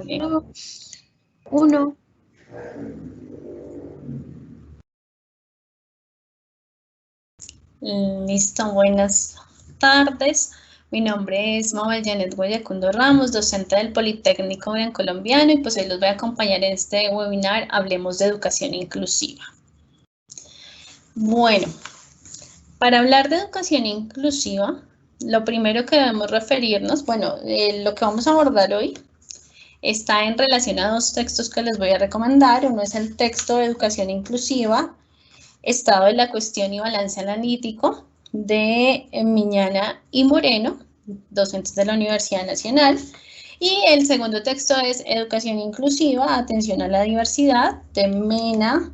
Vale. Uno. Listo, buenas tardes. Mi nombre es Mabel Janet Guayacundo Ramos, docente del Politécnico Gran Colombiano, y pues hoy los voy a acompañar en este webinar Hablemos de Educación Inclusiva. Bueno, para hablar de educación inclusiva, lo primero que debemos referirnos, lo que vamos a abordar hoy está en relación a dos textos que les voy a recomendar. Uno es el texto de Educación Inclusiva, Estado de la Cuestión y Balance Analítico, de Miñana y Moreno, docentes de la Universidad Nacional. Y el segundo texto es Educación Inclusiva, Atención a la Diversidad, de Mena,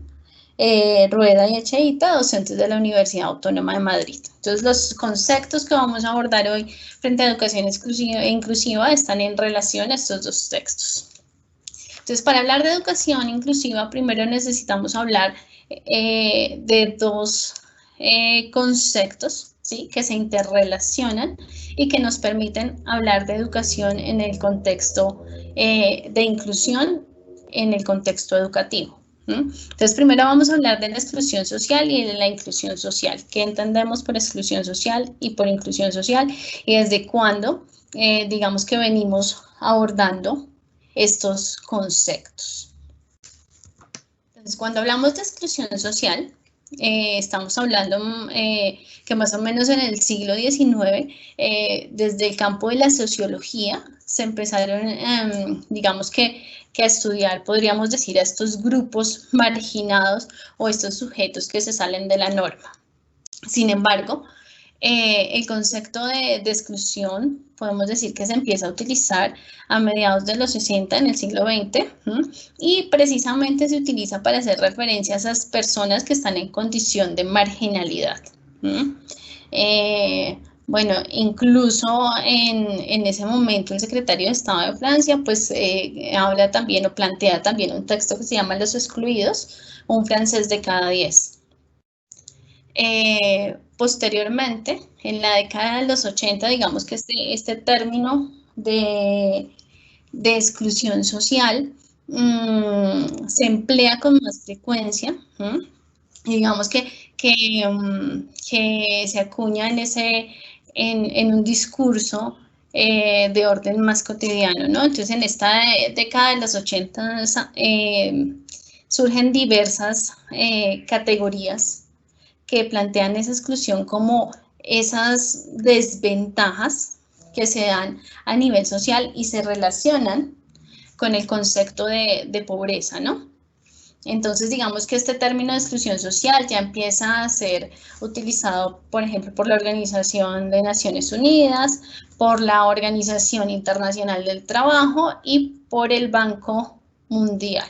Rueda y Echeita, docentes de la Universidad Autónoma de Madrid. Entonces, los conceptos que vamos a abordar hoy frente a educación inclusiva están en relación a estos dos textos. Entonces, para hablar de educación inclusiva, primero necesitamos hablar de dos conceptos, ¿sí?, que se interrelacionan y que nos permiten hablar de educación en el contexto de inclusión, en el contexto educativo. Entonces, primero vamos a hablar de la exclusión social y de la inclusión social. ¿Qué entendemos por exclusión social y por inclusión social? Y desde cuándo, digamos que venimos abordando estos conceptos. Entonces, cuando hablamos de exclusión social, estamos hablando que más o menos en el siglo XIX, desde el campo de la sociología, se empezaron, digamos que a estudiar, podríamos decir, a estos grupos marginados o estos sujetos que se salen de la norma. Sin embargo, el concepto de exclusión, podemos decir que se empieza a utilizar a mediados de los 60 en el siglo XX, y precisamente se utiliza para hacer referencia a esas personas que están en condición de marginalidad. Bueno, incluso en ese momento el secretario de Estado de Francia pues habla también o plantea también un texto que se llama Los excluidos, un francés de cada 10. Posteriormente, en la década de los 80, digamos que este término de exclusión social se emplea con más frecuencia, digamos que se acuña en un discurso de orden más cotidiano, ¿no? Entonces, en esta década de los 80 surgen diversas categorías que plantean esa exclusión como esas desventajas que se dan a nivel social y se relacionan con el concepto de pobreza, ¿no? Entonces, digamos que este término de exclusión social ya empieza a ser utilizado, por ejemplo, por la Organización de Naciones Unidas, por la Organización Internacional del Trabajo y por el Banco Mundial.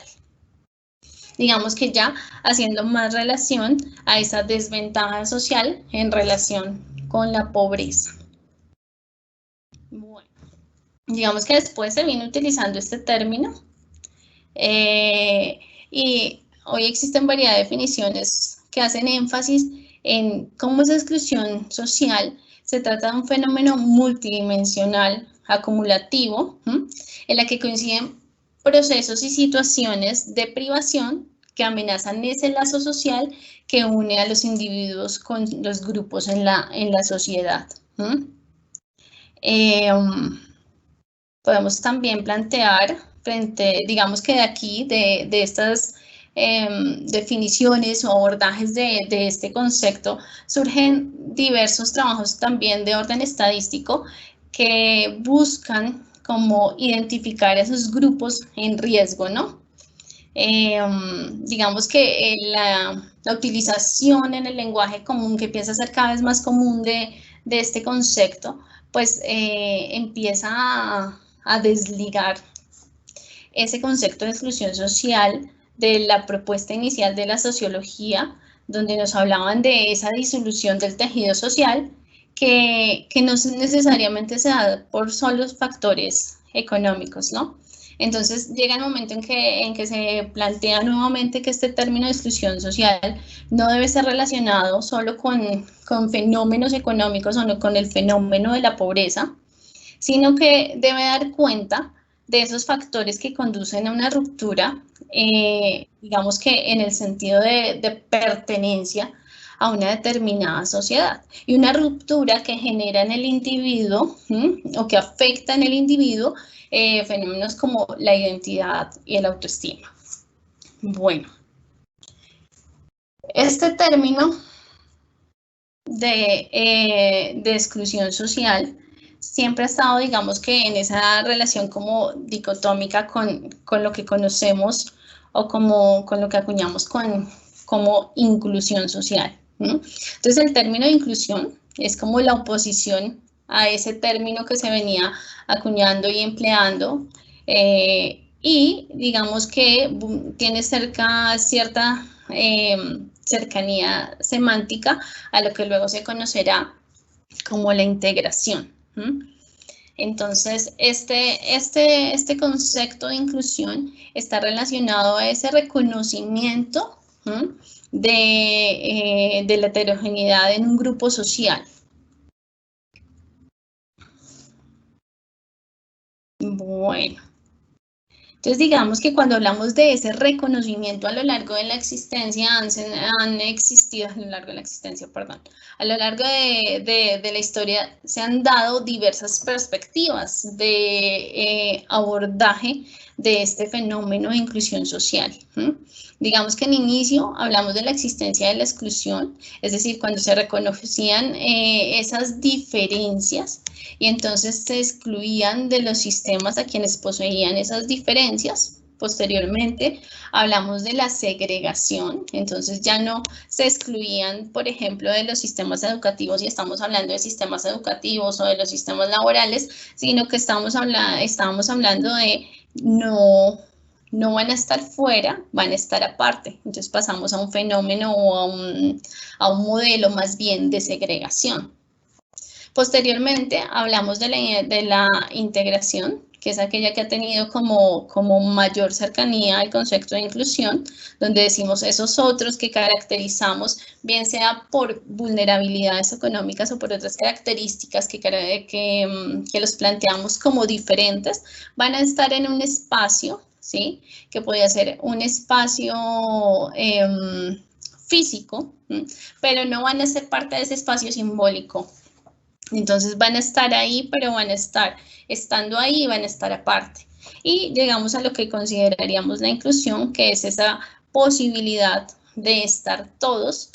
Digamos que ya haciendo más relación a esa desventaja social en relación con la pobreza. Bueno, digamos que después se viene utilizando este término y hoy existen variedad de definiciones que hacen énfasis en cómo esa exclusión social se trata de un fenómeno multidimensional, acumulativo, en la que coinciden procesos y situaciones de privación que amenazan ese lazo social que une a los individuos con los grupos en la sociedad. Podemos también plantear digamos que de aquí, de estas definiciones o abordajes de este concepto, surgen diversos trabajos también de orden estadístico que buscan como identificar esos grupos en riesgo, ¿no? Digamos que la utilización en el lenguaje común, que empieza a ser cada vez más común de este concepto, pues empieza a desligar ese concepto de exclusión social de la propuesta inicial de la sociología, donde nos hablaban de esa disolución del tejido social, que no necesariamente se da por solos factores económicos, ¿no? Entonces llega el momento en que se plantea nuevamente que este término de exclusión social no debe ser relacionado solo con fenómenos económicos o no con el fenómeno de la pobreza, sino que debe dar cuenta de esos factores que conducen a una ruptura, digamos que en el sentido de pertenencia a una determinada sociedad, y una ruptura que genera en el individuo o que afecta en el individuo fenómenos como la identidad y el autoestima. Bueno, este término de exclusión social siempre ha estado, digamos que en esa relación como dicotómica con lo que conocemos o con lo que acuñamos como inclusión social. Entonces el término de inclusión es como la oposición a ese término que se venía acuñando y empleando, y digamos que tiene cierta cercanía semántica a lo que luego se conocerá como la integración. Entonces, este concepto de inclusión está relacionado a ese reconocimiento de la heterogeneidad en un grupo social. Bueno, entonces digamos que cuando hablamos de ese reconocimiento a lo largo de la existencia, han existido, a lo largo de la existencia, perdón, a lo largo de la historia se han dado diversas perspectivas de abordaje de este fenómeno de inclusión social. Digamos que en inicio hablamos de la existencia de la exclusión, es decir, cuando se reconocían esas diferencias y entonces se excluían de los sistemas a quienes poseían esas diferencias. Posteriormente hablamos de la segregación, entonces ya no se excluían, por ejemplo, de los sistemas educativos, y estamos hablando de sistemas educativos o de los sistemas laborales, sino que estábamos hablando de no van a estar fuera, van a estar aparte. Entonces pasamos a un fenómeno o a un modelo más bien de segregación. Posteriormente hablamos de la integración, que es aquella que ha tenido como mayor cercanía al concepto de inclusión, donde decimos esos otros que caracterizamos, bien sea por vulnerabilidades económicas o por otras características que los planteamos como diferentes, van a estar en un espacio, ¿sí? Que podría ser un espacio físico, pero no van a ser parte de ese espacio simbólico. Entonces van a estar ahí, pero van a estar estando ahí, van a estar aparte. Y llegamos a lo que consideraríamos la inclusión, que es esa posibilidad de estar todos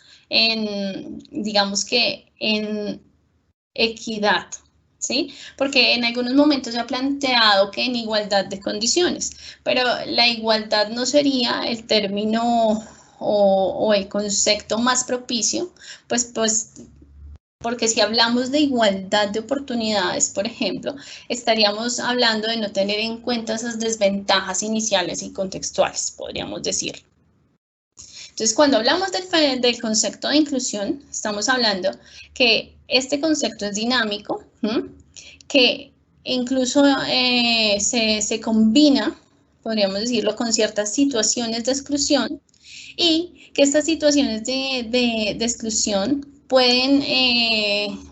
digamos que en equidad, ¿sí? Porque en algunos momentos se ha planteado que en igualdad de condiciones, pero la igualdad no sería el término o el concepto más propicio, pues porque si hablamos de igualdad de oportunidades, por ejemplo, estaríamos hablando de no tener en cuenta esas desventajas iniciales y contextuales, podríamos decirlo. Entonces, cuando hablamos del concepto de inclusión, estamos hablando que este concepto es dinámico, que incluso se combina, podríamos decirlo, con ciertas situaciones de exclusión, y que estas situaciones de exclusión pueden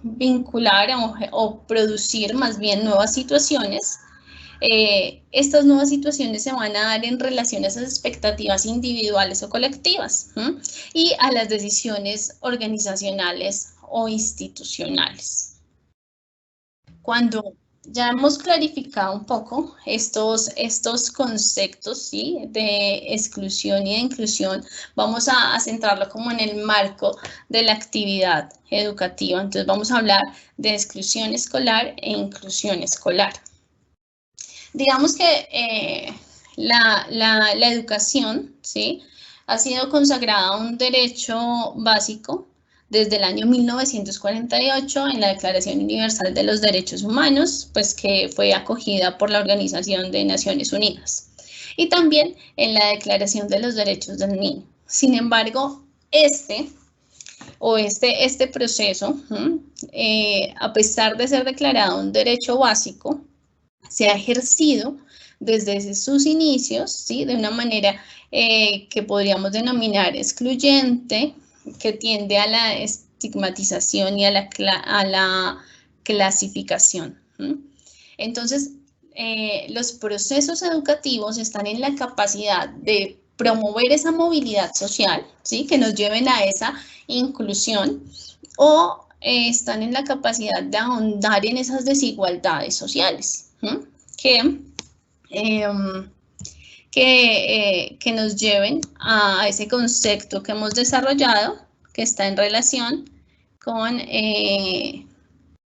vincular o producir más bien nuevas situaciones. Estas nuevas situaciones se van a dar en relación a esas expectativas individuales o colectivas y a las decisiones organizacionales o institucionales. Cuando ya hemos clarificado un poco estos conceptos, ¿sí? De exclusión y de inclusión, vamos a centrarlo como en el marco de la actividad educativa. Entonces vamos a hablar de exclusión escolar e inclusión escolar. Digamos que la educación, ¿sí? Ha sido consagrada un derecho básico desde el año 1948 en la Declaración Universal de los Derechos Humanos, pues que fue acogida por la Organización de Naciones Unidas, y también en la Declaración de los Derechos del Niño. Sin embargo, este proceso, a pesar de ser declarado un derecho básico, se ha ejercido desde sus inicios, ¿sí? De una manera que podríamos denominar excluyente, que tiende a la estigmatización y a la clasificación. Entonces, los procesos educativos están en la capacidad de promover esa movilidad social, ¿sí? Que nos lleven a esa inclusión, o están en la capacidad de ahondar en esas desigualdades sociales, que nos lleven a ese concepto que hemos desarrollado, que está en relación con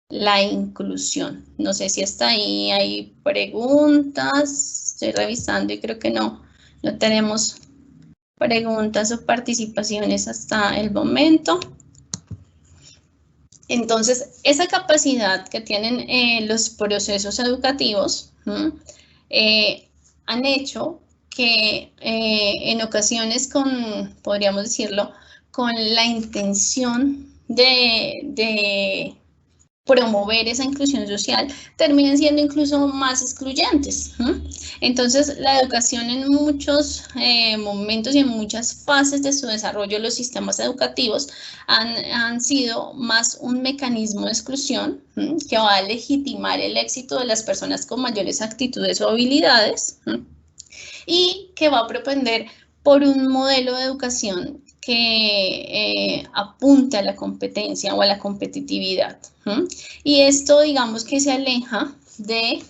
la inclusión. No sé si hasta ahí hay preguntas, estoy revisando y creo que no tenemos preguntas o participaciones hasta el momento. Entonces, esa capacidad que tienen los procesos educativos han hecho que en ocasiones podríamos decirlo, con la intención de promover esa inclusión social, terminan siendo incluso más excluyentes. Entonces, la educación en muchos momentos y en muchas fases de su desarrollo, los sistemas educativos han sido más un mecanismo de exclusión que va a legitimar el éxito de las personas con mayores actitudes o habilidades y que va a propender por un modelo de educación que apunte a la competencia o a la competitividad. Y esto, digamos, que se aleja de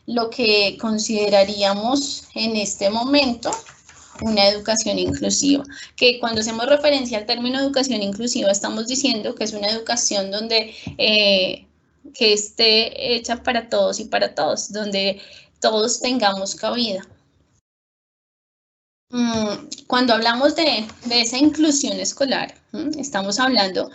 lo que consideraríamos en este momento una educación inclusiva, que cuando hacemos referencia al término educación inclusiva estamos diciendo que es una educación donde que esté hecha para todos y para todos, donde todos tengamos cabida. Cuando hablamos de esa inclusión escolar, estamos hablando,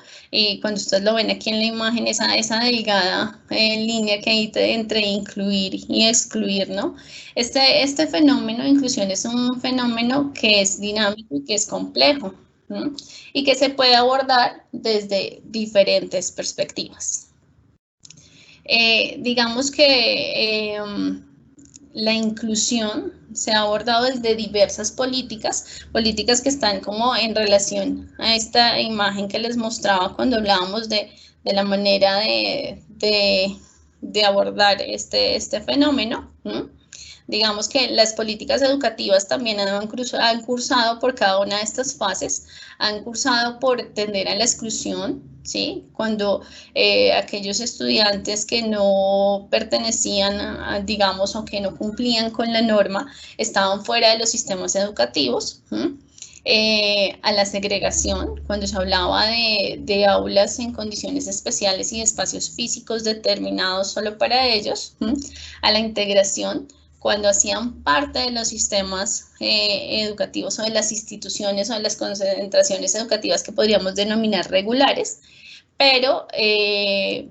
cuando ustedes lo ven aquí en la imagen, esa delgada línea que hay entre incluir y excluir, ¿no? Este fenómeno de inclusión es un fenómeno que es dinámico y que es complejo, y que se puede abordar desde diferentes perspectivas. Digamos que la inclusión se ha abordado desde diversas políticas que están como en relación a esta imagen que les mostraba cuando hablábamos de la manera de abordar este fenómeno. Digamos que las políticas educativas también han cursado por cada una de estas fases, han cursado por tender a la exclusión, ¿sí? Cuando aquellos estudiantes que no pertenecían, digamos, o que no cumplían con la norma, estaban fuera de los sistemas educativos. A la segregación, cuando se hablaba de aulas en condiciones especiales y espacios físicos determinados solo para ellos, a la integración, cuando hacían parte de los sistemas educativos o de las instituciones o de las concentraciones educativas que podríamos denominar regulares, pero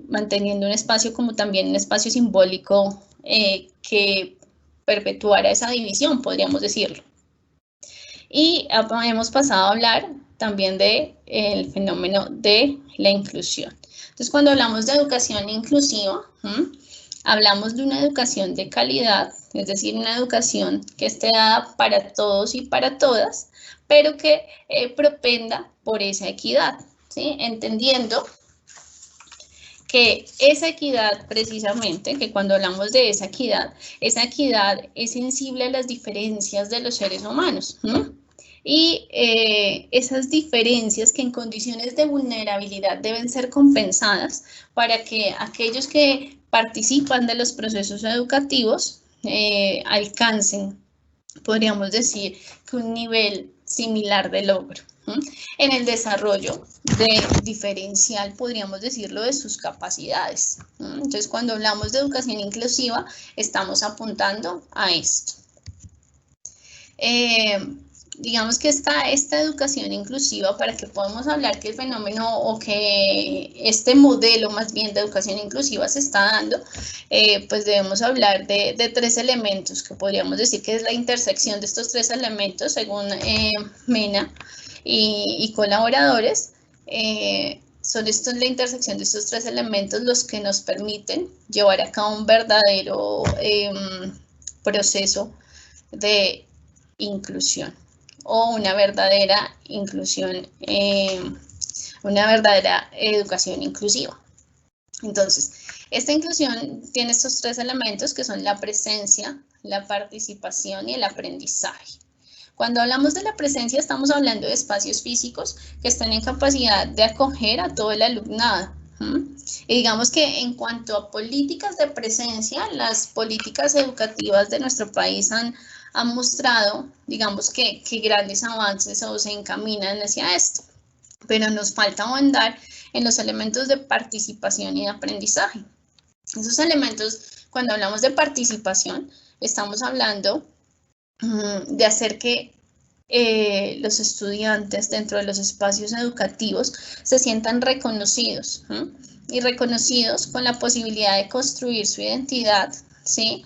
manteniendo un espacio como también un espacio simbólico que perpetuara esa división, podríamos decirlo. Y hemos pasado a hablar también del fenómeno de la inclusión. Entonces, cuando hablamos de educación inclusiva, hablamos de una educación de calidad, es decir, una educación que esté dada para todos y para todas, pero que propenda por esa equidad, ¿sí? Entendiendo que esa equidad precisamente, que cuando hablamos de esa equidad es sensible a las diferencias de los seres humanos, y esas diferencias que en condiciones de vulnerabilidad deben ser compensadas para que aquellos que participan de los procesos educativos alcancen, podríamos decir, que un nivel similar de logro. En el desarrollo diferencial, podríamos decirlo, de sus capacidades. Entonces, cuando hablamos de educación inclusiva, estamos apuntando a esto. Digamos que esta educación inclusiva, para que podamos hablar que el fenómeno o que este modelo más bien de educación inclusiva se está dando, pues debemos hablar de tres elementos que podríamos decir que es la intersección de estos tres elementos según Mena y colaboradores. Son la intersección de estos tres elementos los que nos permiten llevar a cabo un verdadero proceso de inclusión o una verdadera inclusión, una verdadera educación inclusiva. Entonces, Esta inclusión tiene estos tres elementos que son la presencia, la participación y el aprendizaje. Cuando hablamos de la presencia, estamos hablando de espacios físicos que están en capacidad de acoger a todo el alumnado. Y digamos que en cuanto a políticas de presencia, las políticas educativas de nuestro país han mostrado, digamos que grandes avances o se encaminan hacia esto, pero nos falta ahondar en los elementos de participación y de aprendizaje. Esos elementos, cuando hablamos de participación, estamos hablando de hacer que los estudiantes dentro de los espacios educativos se sientan reconocidos, y reconocidos con la posibilidad de construir su identidad, ¿sí?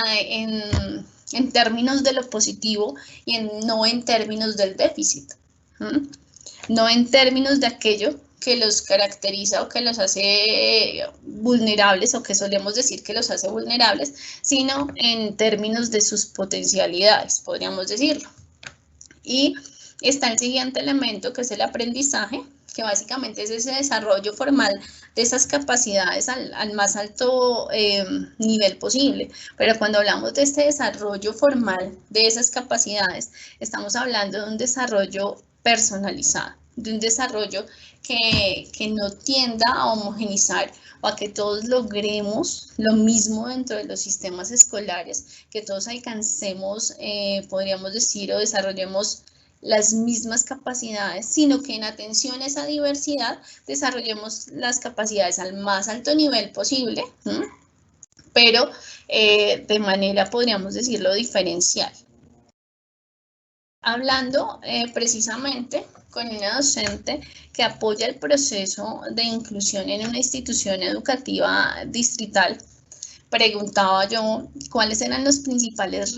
En términos de lo positivo y no en términos del déficit, no en términos de aquello que los caracteriza o que los hace vulnerables o que solemos decir que los hace vulnerables, sino en términos de sus potencialidades, podríamos decirlo. Y está el siguiente elemento, que es el aprendizaje, que básicamente es ese desarrollo formal de esas capacidades al más alto nivel posible. Pero cuando hablamos de este desarrollo formal de esas capacidades, estamos hablando de un desarrollo personalizado, de un desarrollo que no tienda a homogenizar o a que todos logremos lo mismo dentro de los sistemas escolares, que todos alcancemos, podríamos decir, o desarrollemos las mismas capacidades, sino que en atención a esa diversidad desarrollemos las capacidades al más alto nivel posible, pero de manera, podríamos decirlo, diferencial. Hablando precisamente con una docente que apoya el proceso de inclusión en una institución educativa distrital, preguntaba yo cuáles eran los principales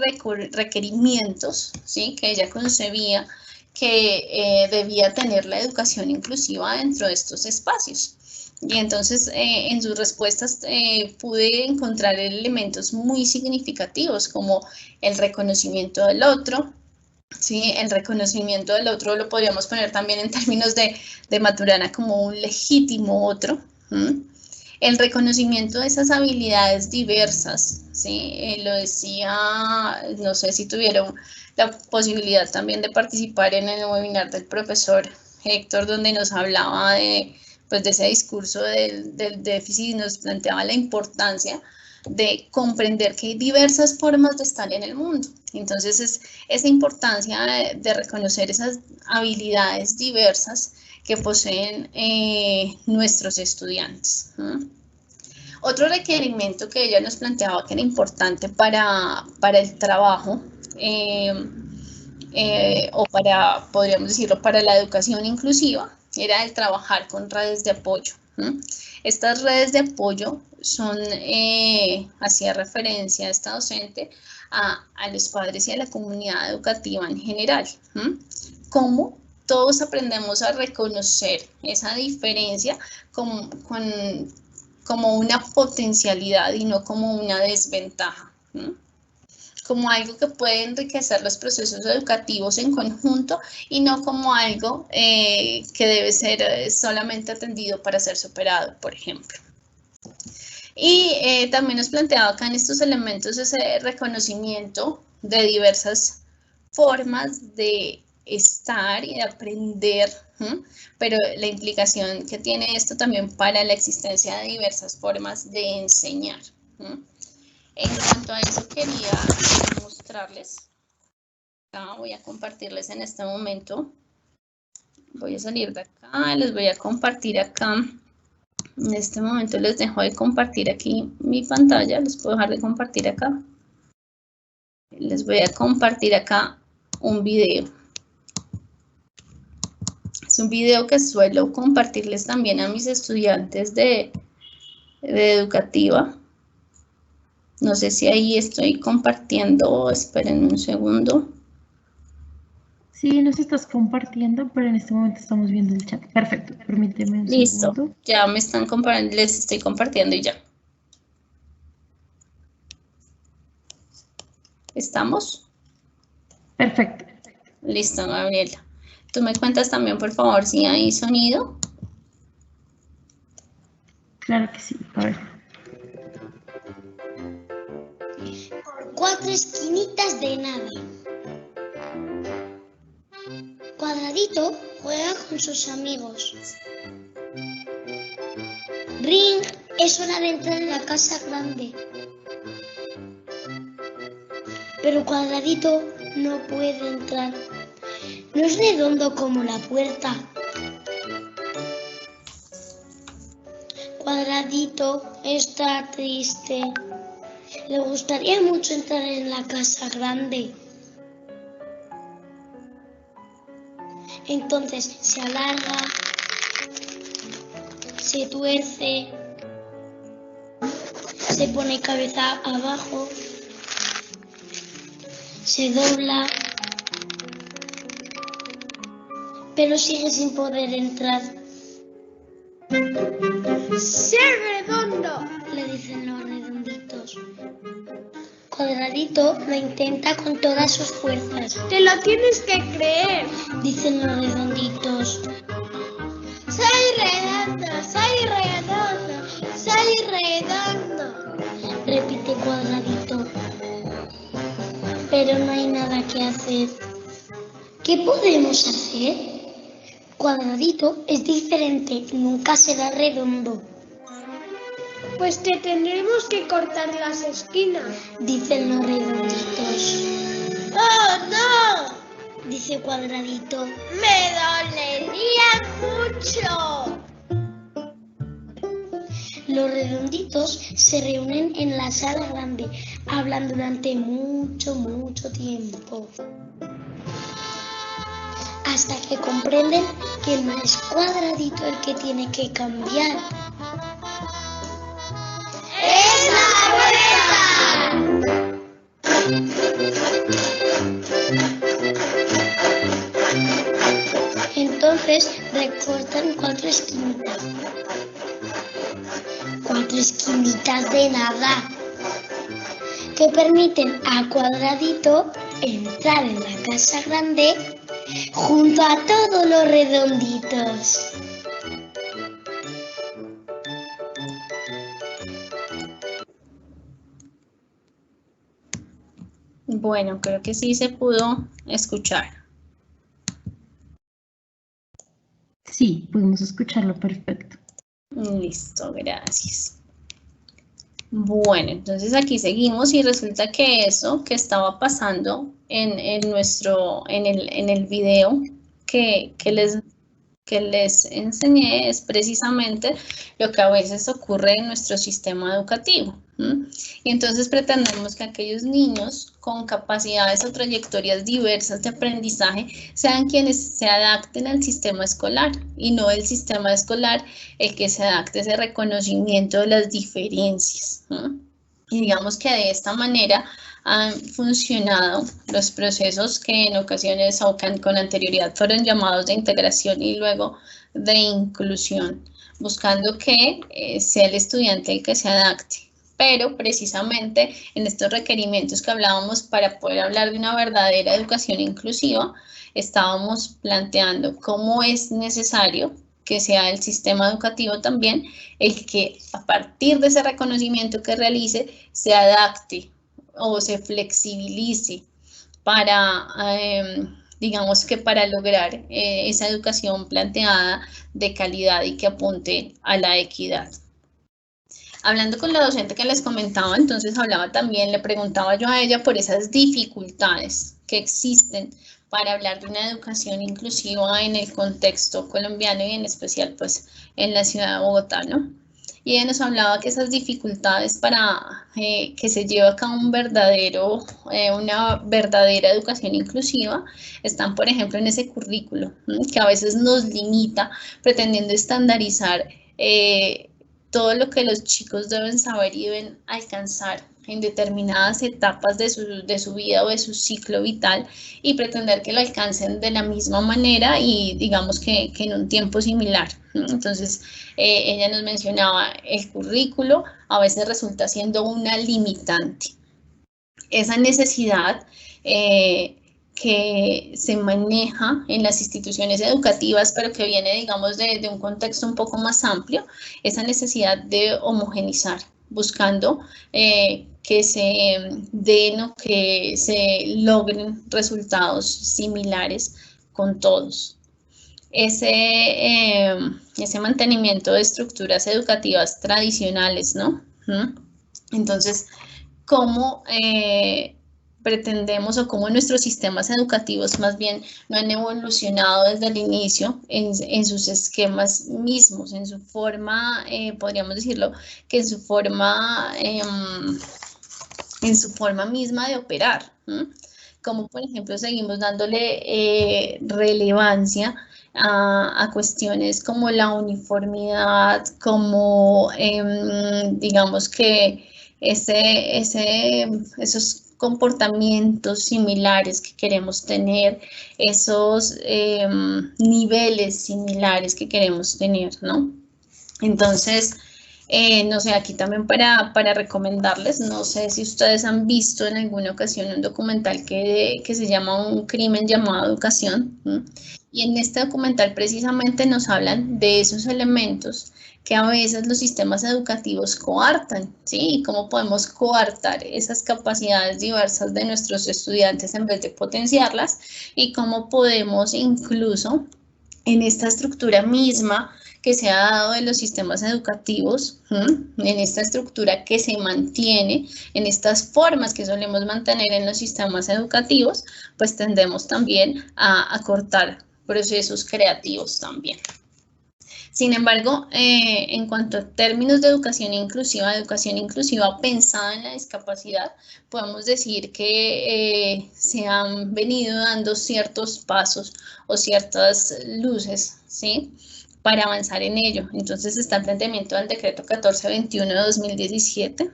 requerimientos, ¿sí?, que ella concebía que debía tener la educación inclusiva dentro de estos espacios. Y entonces en sus respuestas pude encontrar elementos muy significativos como el reconocimiento del otro. Sí, el reconocimiento del otro lo podríamos poner también en términos de Maturana como un legítimo otro. El reconocimiento de esas habilidades diversas, ¿sí? Lo decía, no sé si tuvieron la posibilidad también de participar en el webinar del profesor Héctor, donde nos hablaba de ese discurso del déficit y nos planteaba la importancia de comprender que hay diversas formas de estar en el mundo. Entonces, es esa importancia de reconocer esas habilidades diversas que poseen nuestros estudiantes. Otro requerimiento que ella nos planteaba que era importante para el trabajo o para, podríamos decirlo, para la educación inclusiva, era el trabajar con redes de apoyo. Estas redes de apoyo son, hacía referencia a esta docente, a los padres y a la comunidad educativa en general. Cómo todos aprendemos a reconocer esa diferencia como una potencialidad y no como una desventaja. Como algo que puede enriquecer los procesos educativos en conjunto y no como algo que debe ser solamente atendido para ser superado, por ejemplo. Y también nos planteaba acá en estos elementos ese reconocimiento de diversas formas de estar y de aprender, pero la implicación que tiene esto también para la existencia de diversas formas de enseñar. En cuanto a eso quería mostrarles, voy a compartirles en este momento, voy a salir de acá, les voy a compartir acá, en este momento les dejo de compartir aquí mi pantalla, les puedo dejar de compartir acá, les voy a compartir acá un video. Es un video que suelo compartirles también a mis estudiantes de educativa. No sé si ahí estoy compartiendo, esperen un segundo. Sí, nos estás compartiendo, pero en este momento estamos viendo el chat. Perfecto, permíteme un segundo. Listo, ya me están compartiendo, les estoy compartiendo y ya. ¿Estamos? Perfecto. Listo, Gabriela. Tú me cuentas también, por favor, si hay sonido. Claro que sí, a ver. 4 esquinitas de nada. Cuadradito juega con sus amigos. Ring, es hora de entrar en la casa grande. Pero Cuadradito no puede entrar. No es redondo como la puerta. Cuadradito está triste. Le gustaría mucho entrar en la casa grande. Entonces se alarga, se tuerce, se pone cabeza abajo, se dobla, pero sigue sin poder entrar. ¡Sé redondo!, le dicen los redonditos. Cuadradito lo intenta con todas sus fuerzas. ¡Te lo tienes que creer!, dicen los redonditos. ¡Soy redondo! ¡Soy redondo! ¡Soy redondo!, repite Cuadradito. Pero no hay nada que hacer. ¿Qué podemos hacer? Cuadradito es diferente, nunca será redondo. Pues te tendremos que cortar las esquinas, dicen los redonditos. ¡Oh, no!, dice Cuadradito. ¡Me dolería mucho! Los redonditos se reúnen en la sala grande, hablan durante mucho tiempo. Hasta que comprenden que no es Cuadradito el que tiene que cambiar. ¡Es la rueda! Entonces recortan 4 esquinitas. 4 esquinitas de nada, que permiten a Cuadradito entrar en la casa grande junto a todos los redonditos. Bueno, creo que sí se pudo escuchar. Sí, pudimos escucharlo perfecto. Listo, gracias. Bueno, entonces aquí seguimos y resulta que eso que estaba pasando en el video que les enseñé es precisamente lo que a veces ocurre en nuestro sistema educativo. Y entonces pretendemos que aquellos niños con capacidades o trayectorias diversas de aprendizaje sean quienes se adapten al sistema escolar y no el sistema escolar el que se adapte a ese reconocimiento de las diferencias. Y digamos que de esta manera han funcionado los procesos que en ocasiones o que con anterioridad fueron llamados de integración y luego de inclusión, buscando que sea el estudiante el que se adapte. Pero precisamente en estos requerimientos que hablábamos para poder hablar de una verdadera educación inclusiva, estábamos planteando cómo es necesario que sea el sistema educativo también el que a partir de ese reconocimiento que realice se adapte o se flexibilice para, digamos que para lograr esa educación planteada de calidad y que apunte a la equidad. Hablando con la docente que les comentaba, entonces hablaba también, le preguntaba yo a ella por esas dificultades que existen para hablar de una educación inclusiva en el contexto colombiano y en especial pues en la ciudad de Bogotá, ¿no? Y ella nos hablaba que esas dificultades para que se lleve a cabo una verdadera educación inclusiva están, por ejemplo, en ese currículo, que a veces nos limita pretendiendo estandarizar todo lo que los chicos deben saber y deben alcanzar en determinadas etapas de su vida o de su ciclo vital y pretender que lo alcancen de la misma manera y digamos que en un tiempo similar. Entonces, ella nos mencionaba el currículo, a veces resulta siendo una limitante. Esa necesidad que se maneja en las instituciones educativas, pero que viene, digamos, de un contexto un poco más amplio, esa necesidad de homogenizar, buscando que se den o que se logren resultados similares con todos. Ese mantenimiento de estructuras educativas tradicionales, ¿no? Entonces, ¿cómo pretendemos o cómo nuestros sistemas educativos más bien no han evolucionado desde el inicio en sus esquemas mismos, en su forma, podríamos decirlo, que en su forma misma de operar? Como por ejemplo seguimos dándole relevancia a cuestiones como la uniformidad, como digamos que esos comportamientos similares que queremos tener, esos niveles similares que queremos tener, ¿no? Entonces, no sé, aquí también para recomendarles, no sé si ustedes han visto en alguna ocasión un documental que se llama Un crimen llamado educación, ¿sí? Y en este documental precisamente nos hablan de esos elementos que a veces los sistemas educativos coartan, ¿sí? Y cómo podemos coartar esas capacidades diversas de nuestros estudiantes en vez de potenciarlas, y cómo podemos incluso en esta estructura misma que se ha dado de los sistemas educativos, en esta estructura que se mantiene, en estas formas que solemos mantener en los sistemas educativos, pues tendemos también a cortar procesos creativos también. Sin embargo, en cuanto a términos de educación inclusiva pensada en la discapacidad, podemos decir que se han venido dando ciertos pasos o ciertas luces, ¿sí?, para avanzar en ello. Entonces está el planteamiento del decreto 1421 de 2017,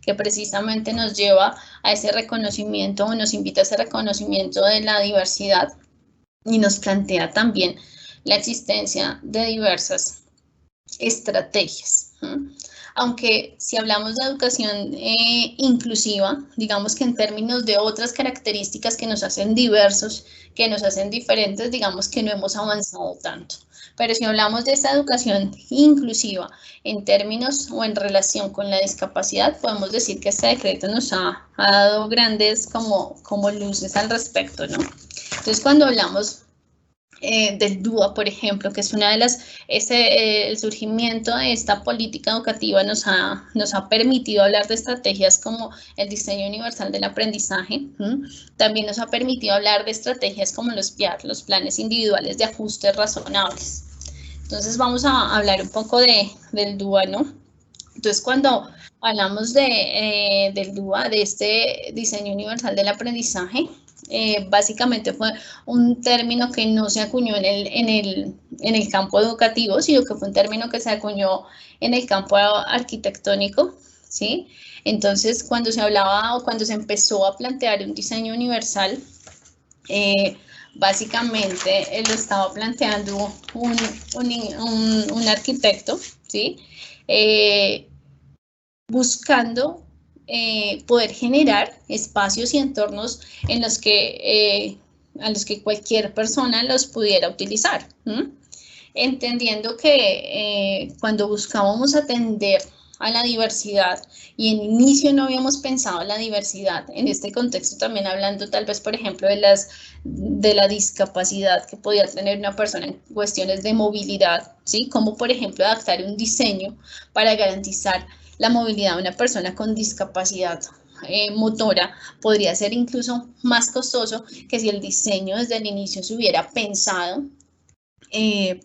que precisamente nos lleva a ese reconocimiento o nos invita a ese reconocimiento de la diversidad y nos plantea también la existencia de diversas estrategias. Aunque si hablamos de educación inclusiva, digamos que en términos de otras características que nos hacen diversos, que nos hacen diferentes, digamos que no hemos avanzado tanto. Pero si hablamos de esta educación inclusiva en términos o en relación con la discapacidad, podemos decir que este decreto nos ha dado grandes como luces al respecto, ¿no? Entonces, cuando hablamos del DUA, por ejemplo, que es una de las, el surgimiento de esta política educativa nos ha permitido hablar de estrategias como el diseño universal del aprendizaje. También nos ha permitido hablar de estrategias como los PIAR, los planes individuales de ajustes razonables. Entonces vamos a hablar un poco del DUA, ¿no? Entonces, cuando hablamos del DUA, de este diseño universal del aprendizaje, básicamente fue un término que no se acuñó en el campo educativo, sino que fue un término que se acuñó en el campo arquitectónico, ¿sí? Entonces, cuando se hablaba o cuando se empezó a plantear un diseño universal, básicamente lo estaba planteando un arquitecto, ¿sí? Buscando poder generar espacios y entornos en los que, a los que cualquier persona los pudiera utilizar, entendiendo que cuando buscábamos atender a la diversidad, y en inicio no habíamos pensado en la diversidad, en este contexto también hablando tal vez, por ejemplo, de la discapacidad que podía tener una persona en cuestiones de movilidad, ¿sí? Como por ejemplo adaptar un diseño para garantizar la movilidad de una persona con discapacidad motora, podría ser incluso más costoso que si el diseño desde el inicio se hubiera pensado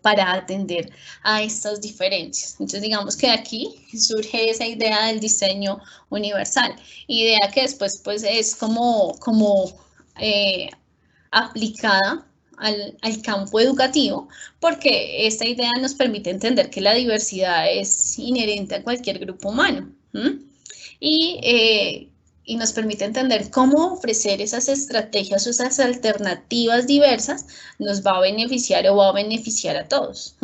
para atender a estas diferencias. Entonces, digamos que aquí surge esa idea del diseño universal, idea que después pues es como aplicada al campo educativo, porque esta idea nos permite entender que la diversidad es inherente a cualquier grupo humano, y nos permite entender cómo ofrecer esas estrategias o esas alternativas diversas nos va a beneficiar o va a beneficiar a todos.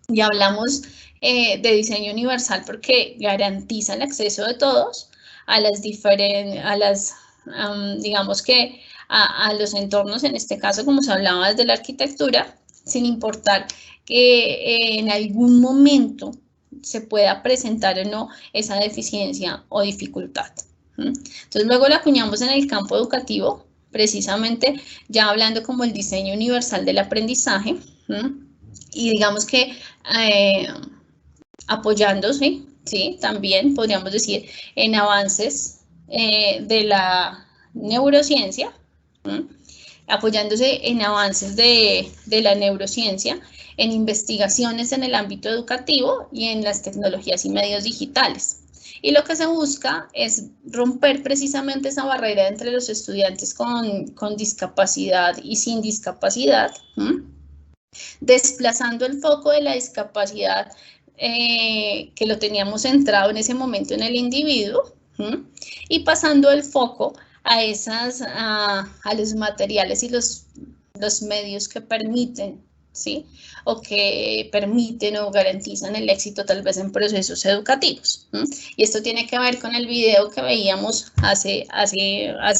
Y hablamos de diseño universal porque garantiza el acceso de todos a digamos que a los entornos, en este caso, como se hablaba desde la arquitectura, sin importar que en algún momento se pueda presentar o no esa deficiencia o dificultad. Entonces luego lo acuñamos en el campo educativo, precisamente ya hablando como el diseño universal del aprendizaje, y digamos que apoyándose, ¿sí? También podríamos decir en avances de la neurociencia, apoyándose en avances de la neurociencia, en investigaciones en el ámbito educativo y en las tecnologías y medios digitales. Y lo que se busca es romper precisamente esa barrera entre los estudiantes con discapacidad y sin discapacidad, desplazando el foco de la discapacidad que lo teníamos centrado en ese momento en el individuo, y pasando el foco a los materiales y los medios que permiten, ¿sí? O que permiten o garantizan el éxito tal vez en procesos educativos. Y esto tiene que ver con el video que veíamos hace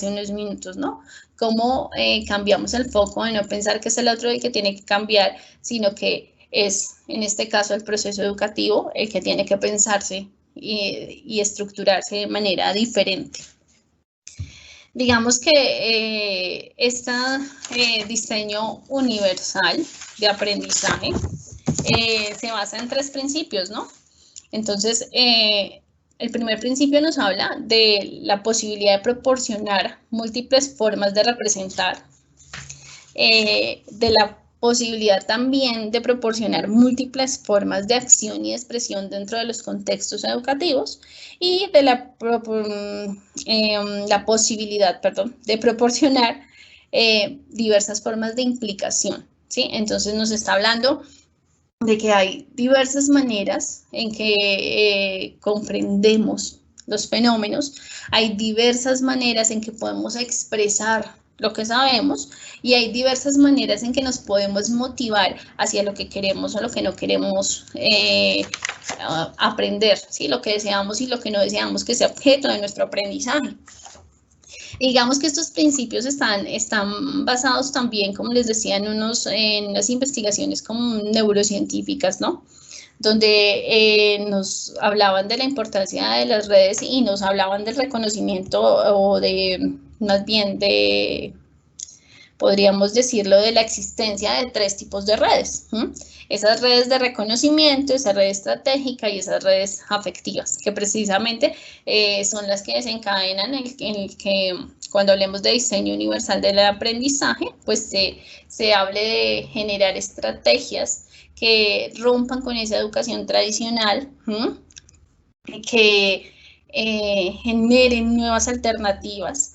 unos minutos, ¿no? Cómo cambiamos el foco de no pensar que es el otro el que tiene que cambiar, sino que es, en este caso, el proceso educativo el que tiene que pensarse y estructurarse de manera diferente. Digamos que este diseño universal de aprendizaje se basa en 3 principios, ¿no? Entonces, el primer principio nos habla de la posibilidad de proporcionar múltiples formas de representar, de la posibilidad también de proporcionar múltiples formas de acción y expresión dentro de los contextos educativos y de la posibilidad, de proporcionar diversas formas de implicación, ¿sí? Entonces nos está hablando de que hay diversas maneras en que comprendemos los fenómenos, hay diversas maneras en que podemos expresar lo que sabemos y hay diversas maneras en que nos podemos motivar hacia lo que queremos o lo que no queremos aprender, ¿sí? Lo que deseamos y lo que no deseamos que sea objeto de nuestro aprendizaje. Digamos que estos principios están basados también, como les decía, en unas investigaciones como neurocientíficas, ¿no? Donde nos hablaban de la importancia de las redes y nos hablaban del reconocimiento o más bien podríamos decirlo, de la existencia de 3 tipos de redes. Esas redes de reconocimiento, esa red estratégica y esas redes afectivas, que precisamente son las que desencadenan en el que cuando hablemos de diseño universal del aprendizaje, pues se hable de generar estrategias que rompan con esa educación tradicional, que generen nuevas alternativas,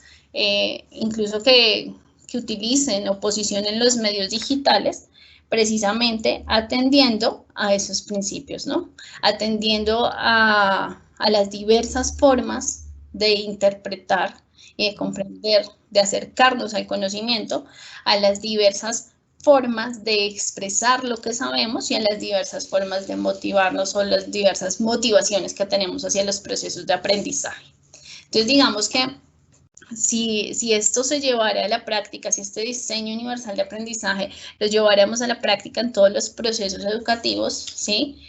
incluso que utilicen o posicionen los medios digitales, precisamente atendiendo a esos principios, ¿no? Atendiendo a las diversas formas de interpretar y de comprender, de acercarnos al conocimiento, a las diversas formas de expresar lo que sabemos y a las diversas formas de motivarnos o las diversas motivaciones que tenemos hacia los procesos de aprendizaje. Entonces, digamos que si esto se llevara a la práctica, si este diseño universal de aprendizaje lo lleváramos a la práctica en todos los procesos educativos, ¿sí?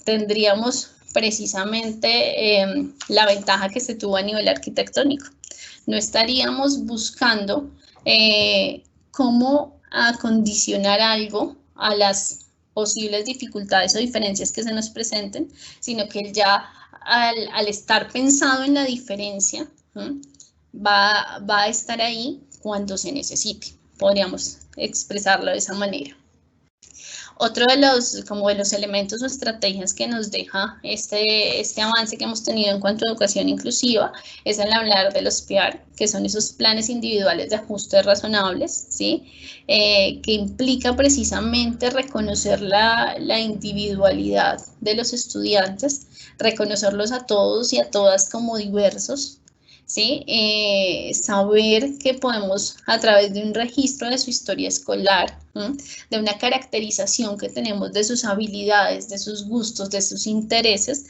Tendríamos precisamente la ventaja que se tuvo a nivel arquitectónico. No estaríamos buscando cómo acondicionar algo a las posibles dificultades o diferencias que se nos presenten, sino que ya al estar pensado en la diferencia, va a estar ahí cuando se necesite. Podríamos expresarlo de esa manera. Otro de los elementos o estrategias que nos deja este avance que hemos tenido en cuanto a educación inclusiva es el hablar de los PIAR, que son esos planes individuales de ajustes razonables, ¿sí? Que implica precisamente reconocer la individualidad de los estudiantes, reconocerlos a todos y a todas como diversos, ¿sí? Saber que podemos, a través de un registro de su historia escolar, de una caracterización que tenemos de sus habilidades, de sus gustos, de sus intereses,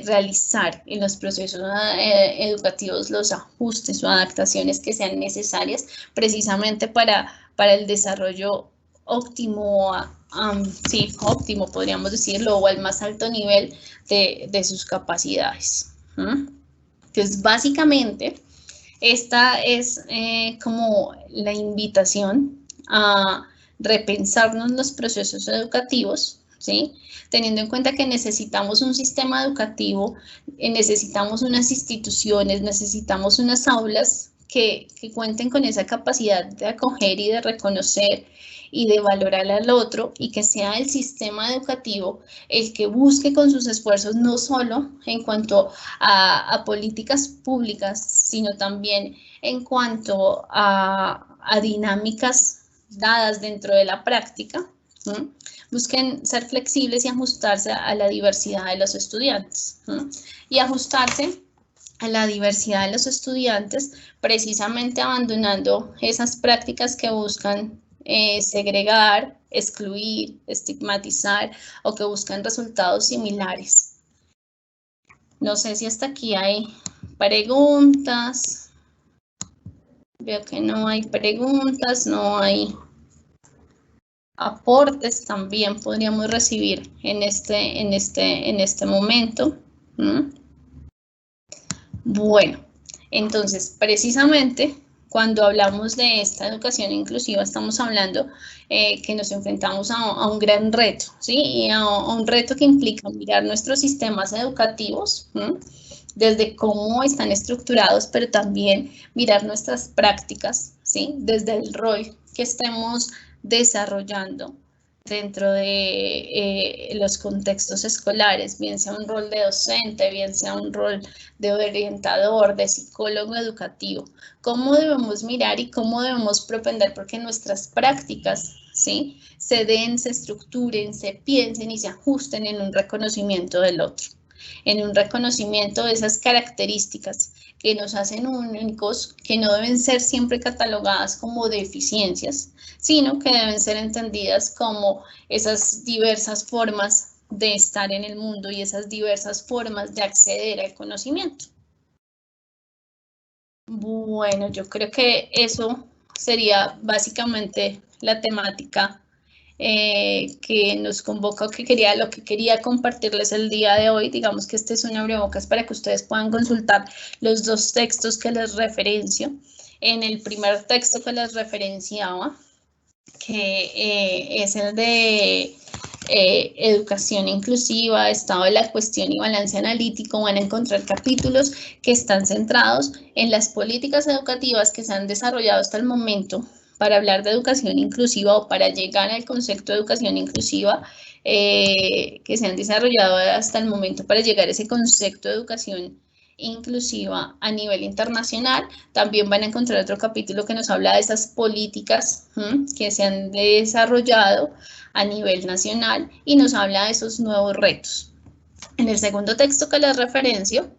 realizar en los procesos educativos los ajustes o adaptaciones que sean necesarias precisamente para el desarrollo óptimo, óptimo podríamos decirlo, o al más alto nivel de sus capacidades. Entonces, básicamente, esta es como la invitación a repensarnos los procesos educativos, ¿sí? Teniendo en cuenta que necesitamos un sistema educativo, necesitamos unas instituciones, necesitamos unas aulas que cuenten con esa capacidad de acoger y de reconocer y de valorar al otro, y que sea el sistema educativo el que busque con sus esfuerzos no solo en cuanto a políticas públicas, sino también en cuanto a dinámicas dadas dentro de la práctica, ¿sí? Busquen ser flexibles y ajustarse a la diversidad de los estudiantes, ¿sí? Y ajustarse a la diversidad de los estudiantes precisamente abandonando esas prácticas que buscan segregar, excluir, estigmatizar o que buscan resultados similares. No sé si hasta aquí hay preguntas. Veo que no hay preguntas, no hay aportes. También podríamos recibir en este momento. Bueno, entonces precisamente cuando hablamos de esta educación inclusiva, estamos hablando que nos enfrentamos a un gran reto, ¿sí? Y a un reto que implica mirar nuestros sistemas educativos, ¿sí? Desde cómo están estructurados, pero también mirar nuestras prácticas, ¿sí? Desde el rol que estemos desarrollando dentro de los contextos escolares, bien sea un rol de docente, bien sea un rol de orientador, de psicólogo educativo. ¿Cómo debemos mirar y cómo debemos propender porque nuestras prácticas, ¿sí? se den, se estructuren, se piensen y se ajusten en un reconocimiento del otro, en un reconocimiento de esas características que nos hacen únicos, que no deben ser siempre catalogadas como deficiencias, sino que deben ser entendidas como esas diversas formas de estar en el mundo y esas diversas formas de acceder al conocimiento. Bueno, yo creo que eso sería básicamente la temática que nos convoca, lo que quería compartirles el día de hoy. Digamos que este es un abrebocas para que ustedes puedan consultar los dos textos que les referencio. En el primer texto que les referenciaba, que es el de educación inclusiva, estado de la cuestión y balance analítico, van a encontrar capítulos que están centrados en las políticas educativas que se han desarrollado hasta el momento para hablar de educación inclusiva o para llegar al concepto de educación inclusiva que se han desarrollado hasta el momento para llegar a ese concepto de educación inclusiva a nivel internacional. También van a encontrar otro capítulo que nos habla de esas políticas que se han desarrollado a nivel nacional y nos habla de esos nuevos retos. En el segundo texto que les referencio,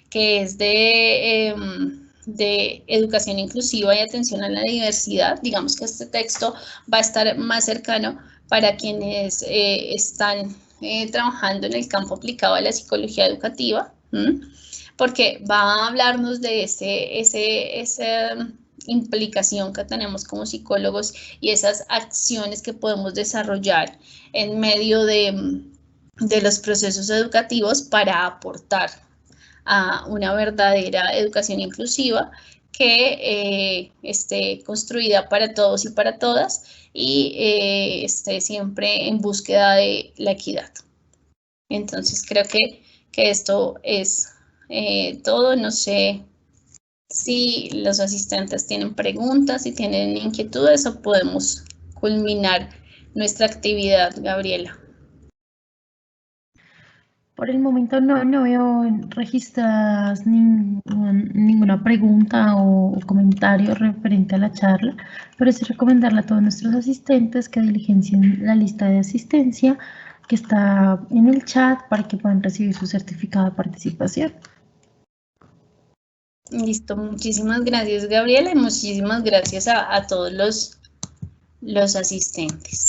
que es de educación inclusiva y atención a la diversidad, digamos que este texto va a estar más cercano para quienes están trabajando en el campo aplicado a la psicología educativa, porque va a hablarnos de esa implicación que tenemos como psicólogos y esas acciones que podemos desarrollar en medio de los procesos educativos para aportar a una verdadera educación inclusiva que esté construida para todos y para todas y esté siempre en búsqueda de la equidad. Entonces creo que esto es todo. No sé si los asistentes tienen preguntas, si tienen inquietudes, o podemos culminar nuestra actividad, Gabriela. Por el momento no veo registradas ninguna pregunta o comentario referente a la charla, pero sí recomendarle a todos nuestros asistentes que diligencien la lista de asistencia que está en el chat para que puedan recibir su certificado de participación. Listo, muchísimas gracias, Gabriela, y muchísimas gracias a todos los asistentes.